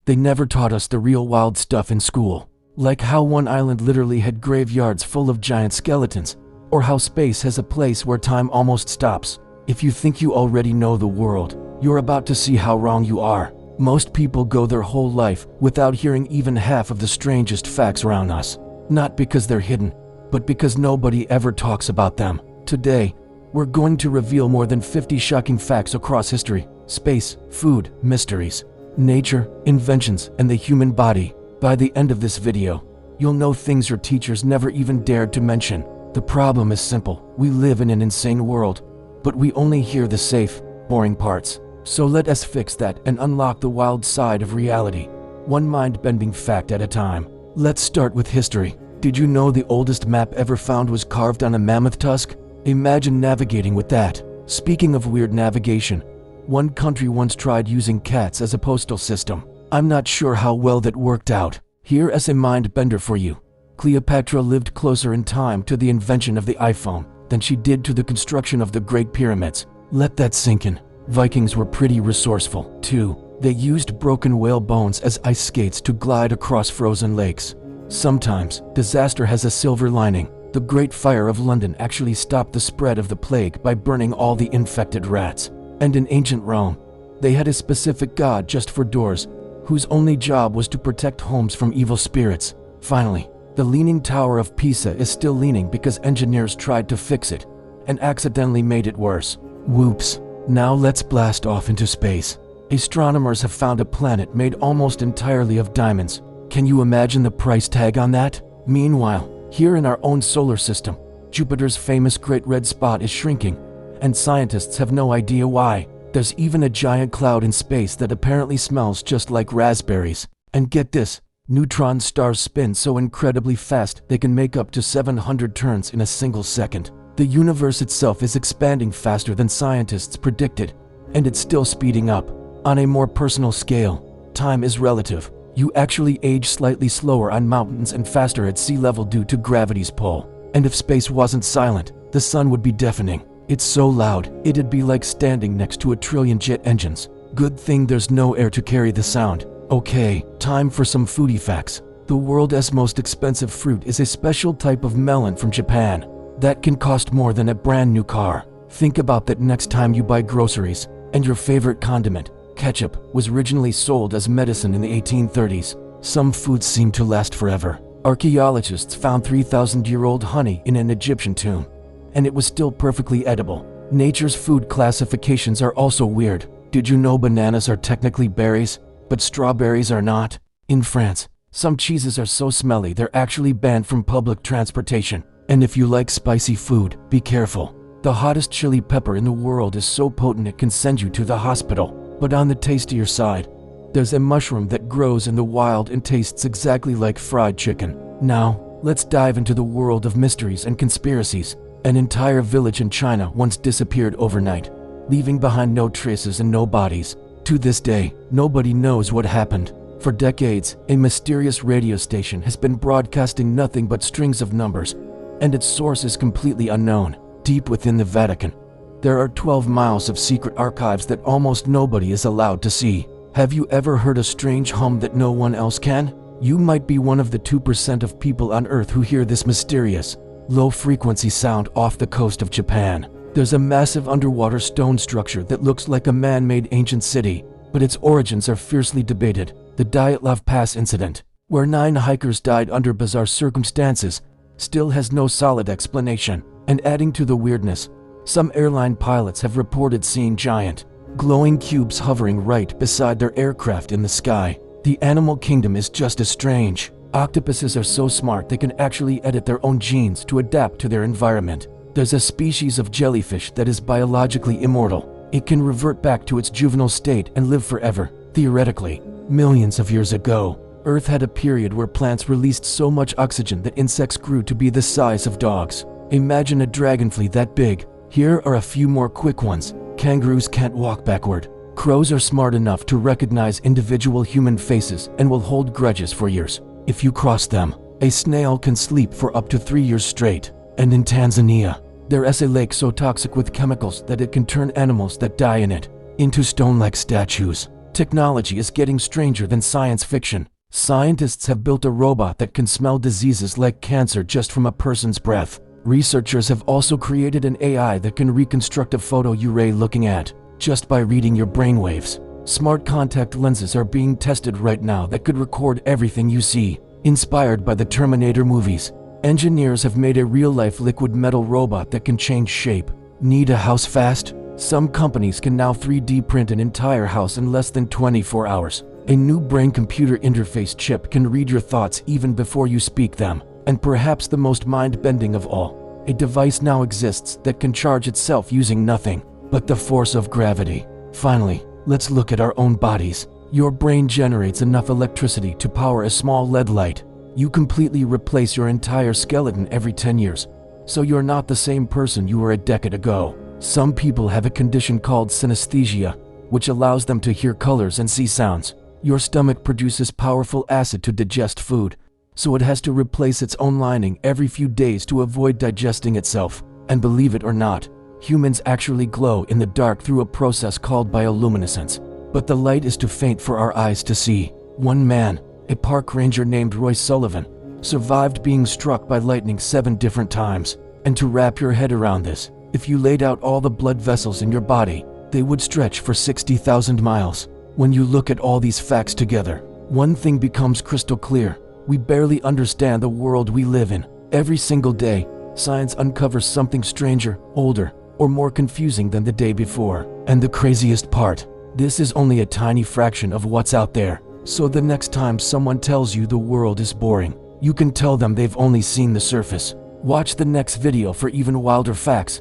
They never taught us the real wild stuff in school, like how one island literally had graveyards full of giant skeletons, or how space has a place where time almost stops. If you think you already know the world, you're about to see how wrong you are. Most people go their whole life without hearing even half of the strangest facts around us. Not because they're hidden, but because nobody ever talks about them. Today, we're going to reveal more than 50 shocking facts across history, space, food, mysteries, nature, inventions, and the human body. By the end of this video, you'll know things your teachers never even dared to mention. The problem is simple. We live in an insane world, but we only hear the safe, boring parts. So let us fix that and unlock the wild side of reality, one mind-bending fact at a time. Let's start with history. Did you know the oldest map ever found was carved on a mammoth tusk? Imagine navigating with that. Speaking of weird navigation, one country once tried using cats as a postal system. I'm not sure how well that worked out. Here is a mind-bender for you. Cleopatra lived closer in time to the invention of the iPhone than she did to the construction of the Great Pyramids. Let that sink in. Vikings were pretty resourceful, too. They used broken whale bones as ice skates to glide across frozen lakes. Sometimes, disaster has a silver lining. The Great Fire of London actually stopped the spread of the plague by burning all the infected rats. And in ancient Rome, they had a specific god just for doors, whose only job was to protect homes from evil spirits. Finally, the Leaning Tower of Pisa is still leaning because engineers tried to fix it and accidentally made it worse. Whoops. Now let's blast off into space. Astronomers have found a planet made almost entirely of diamonds. Can you imagine the price tag on that? Meanwhile, here in our own solar system, Jupiter's famous Great Red Spot is shrinking, and scientists have no idea why. There's even a giant cloud in space that apparently smells just like raspberries. And get this, neutron stars spin so incredibly fast they can make up to 700 turns in a single second. The universe itself is expanding faster than scientists predicted, and it's still speeding up. On a more personal scale, time is relative. You actually age slightly slower on mountains and faster at sea level due to gravity's pull. And if space wasn't silent, the sun would be deafening. It's so loud, it'd be like standing next to a trillion jet engines. Good thing there's no air to carry the sound. Okay, time for some foodie facts. The world's most expensive fruit is a special type of melon from Japan that can cost more than a brand new car. Think about that next time you buy groceries. And your favorite condiment, ketchup, was originally sold as medicine in the 1830s. Some foods seem to last forever. Archaeologists found 3,000-year-old honey in an Egyptian tomb, and it was still perfectly edible. Nature's food classifications are also weird. Did you know bananas are technically berries, but strawberries are not? In France, some cheeses are so smelly they're actually banned from public transportation. And if you like spicy food, be careful. The hottest chili pepper in the world is so potent it can send you to the hospital. But on the tastier side, there's a mushroom that grows in the wild and tastes exactly like fried chicken. Now, let's dive into the world of mysteries and conspiracies. An entire village in China once disappeared overnight, leaving behind no traces and no bodies. To this day, nobody knows what happened. For decades, a mysterious radio station has been broadcasting nothing but strings of numbers, and its source is completely unknown. Deep within the Vatican, there are 12 miles of secret archives that almost nobody is allowed to see. Have you ever heard a strange hum that no one else can? You might be one of the 2% of people on Earth who hear this mysterious, low-frequency sound off the coast of Japan. There's a massive underwater stone structure that looks like a man-made ancient city, but its origins are fiercely debated. The Dyatlov Pass incident, where 9 hikers died under bizarre circumstances, still has no solid explanation. And adding to the weirdness, some airline pilots have reported seeing giant, glowing cubes hovering right beside their aircraft in the sky. The animal kingdom is just as strange. Octopuses are so smart they can actually edit their own genes to adapt to their environment. There's a species of jellyfish that is biologically immortal. It can revert back to its juvenile state and live forever. Theoretically, millions of years ago, Earth had a period where plants released so much oxygen that insects grew to be the size of dogs. Imagine a dragonfly that big. Here are a few more quick ones. Kangaroos can't walk backward. Crows are smart enough to recognize individual human faces and will hold grudges for years if you cross them. A snail can sleep for up to 3 years straight. And in Tanzania, there is a lake so toxic with chemicals that it can turn animals that die in it into stone-like statues. Technology is getting stranger than science fiction. Scientists have built a robot that can smell diseases like cancer just from a person's breath. Researchers have also created an AI that can reconstruct a photo you're looking at just by reading your brainwaves. Smart contact lenses are being tested right now that could record everything you see. Inspired by the Terminator movies, engineers have made a real-life liquid metal robot that can change shape. Need a house fast? Some companies can now 3D print an entire house in less than 24 hours. A new brain-computer interface chip can read your thoughts even before you speak them. And perhaps the most mind-bending of all, a device now exists that can charge itself using nothing but the force of gravity. Finally, let's look at our own bodies. Your brain generates enough electricity to power a small LED light. You completely replace your entire skeleton every 10 years. So you're not the same person you were a decade ago. Some people have a condition called synesthesia, which allows them to hear colors and see sounds. Your stomach produces powerful acid to digest food, so it has to replace its own lining every few days to avoid digesting itself. And believe it or not, humans actually glow in the dark through a process called bioluminescence. But the light is too faint for our eyes to see. One man, a park ranger named Roy Sullivan, survived being struck by lightning 7 different times. And to wrap your head around this, if you laid out all the blood vessels in your body, they would stretch for 60,000 miles. When you look at all these facts together, one thing becomes crystal clear. We barely understand the world we live in. Every single day, science uncovers something stranger, older, or more confusing than the day before. And the craziest part, this is only a tiny fraction of what's out there. So the next time someone tells you the world is boring, you can tell them they've only seen the surface. Watch the next video for even wilder facts.